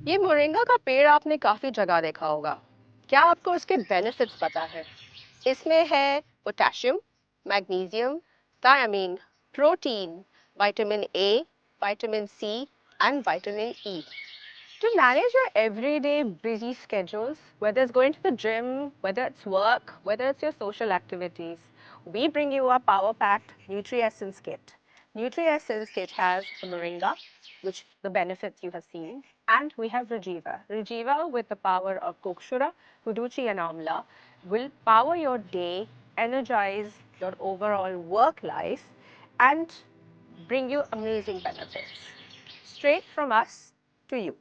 ये मोरिंगा का पेड़ आपने काफी जगह देखा होगा। क्या आपको इसके बेनिफिट्स पता है? इसमें है potassium, magnesium, thiamine, protein, vitamin A, vitamin C and vitamin E. To manage your everyday busy schedules, whether it's going to the gym, whether it's work, whether it's your social activities, we bring you a power-packed NutriEssence kit. NutriEssence kit has the Moringa, which the benefits you have seen, and we have Rejiva. Rejiva, with the power of Kokshura, Huduchi and Amla, will power your day, energize your overall work life, and bring you amazing benefits straight from us to you.